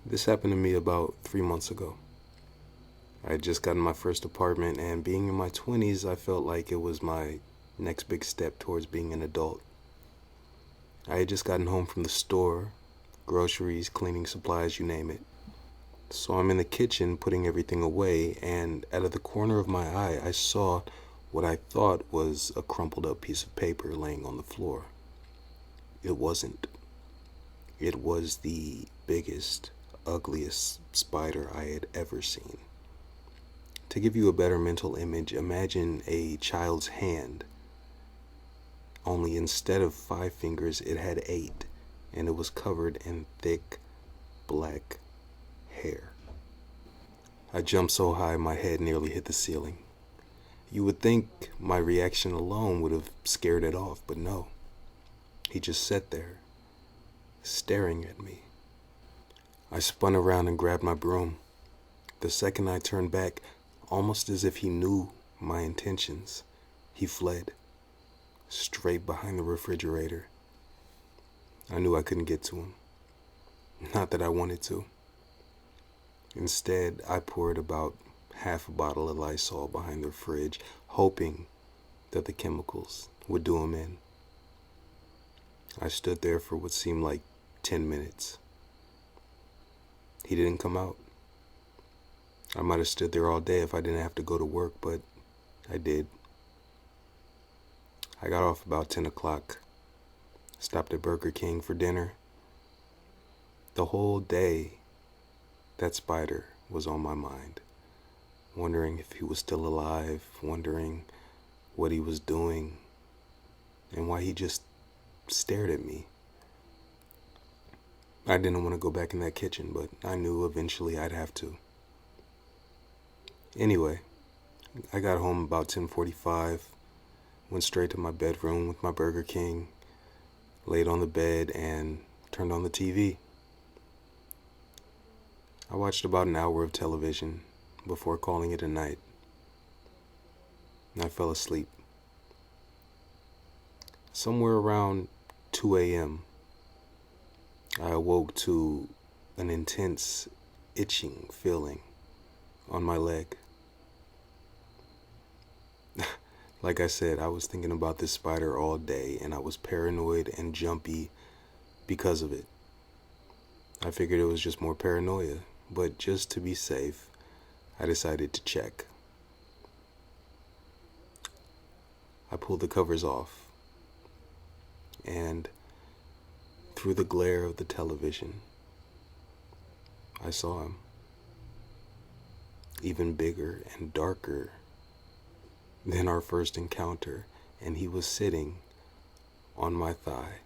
This happened to me about 3 months ago. I had just gotten my first apartment, and being in my 20s, I felt like it was my next big step towards being an adult. I had just gotten home from the store, groceries, cleaning supplies, you name it. So I'm in the kitchen putting everything away, and out of the corner of my eye, I saw what I thought was a crumpled up piece of paper laying on the floor. It wasn't. It was the biggest, ugliest spider I had ever seen. To give you a better mental image, imagine a child's hand, only instead of 5 fingers, it had 8, and it was covered in thick, black hair. I jumped so high my head nearly hit the ceiling. You would think my reaction alone would have scared it off, but no. He just sat there, staring at me. I spun around and grabbed my broom. The second I turned back, almost as if he knew my intentions, he fled, straight behind the refrigerator. I knew I couldn't get to him. Not that I wanted to. Instead, I poured about half a bottle of Lysol behind the fridge, hoping that the chemicals would do him in. I stood there for what seemed like 10 minutes. He didn't come out. I might have stood there all day if I didn't have to go to work, but I did. I got off about 10 o'clock, stopped at Burger King for dinner. The whole day, that spider was on my mind, wondering if he was still alive, wondering what he was doing, and why he just stared at me. I didn't want to go back in that kitchen, but I knew eventually I'd have to. Anyway, I got home about 10:45, went straight to my bedroom with my Burger King, laid on the bed, and turned on the TV. I watched about an hour of television before calling it a night. I fell asleep. Somewhere around 2 a.m., I awoke to an intense itching feeling on my leg. Like I said, I was thinking about this spider all day, and I was paranoid and jumpy because of it. I figured it was just more paranoia, but just to be safe, I decided to check. I pulled the covers off, and through the glare of the television, I saw him, even bigger and darker than our first encounter, and he was sitting on my thigh.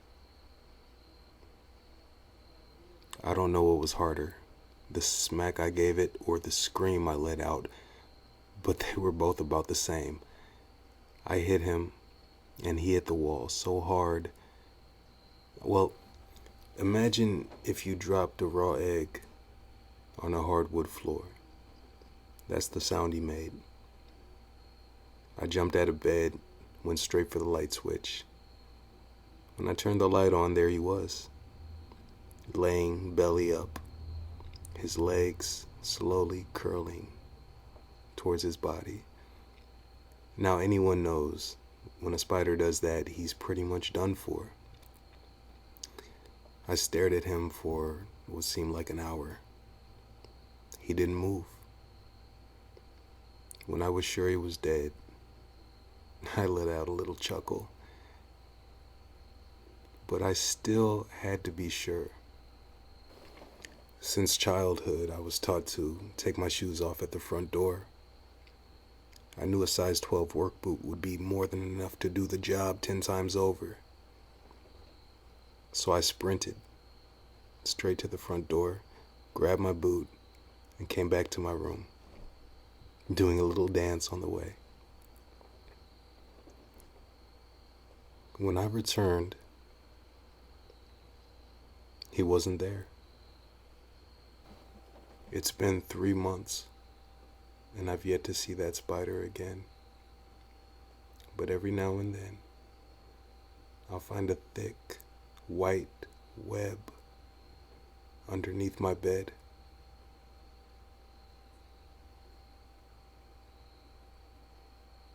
I don't know what was harder, the smack I gave it or the scream I let out, but they were both about the same. I hit him, and he hit the wall so hard. Well, imagine if you dropped a raw egg on a hardwood floor. That's the sound he made. I jumped out of bed, went straight for the light switch. When I turned the light on, there he was, laying belly up, his legs slowly curling towards his body. Now anyone knows when a spider does that, he's pretty much done for. I stared at him for what seemed like an hour. He didn't move. When I was sure he was dead, I let out a little chuckle. But I still had to be sure. Since childhood, I was taught to take my shoes off at the front door. I knew a size 12 work boot would be more than enough to do the job 10 times over. So I sprinted straight to the front door, grabbed my boot, and came back to my room, doing a little dance on the way. When I returned, he wasn't there. It's been 3 months, and I've yet to see that spider again. But every now and then, I'll find a thick, white web underneath my bed.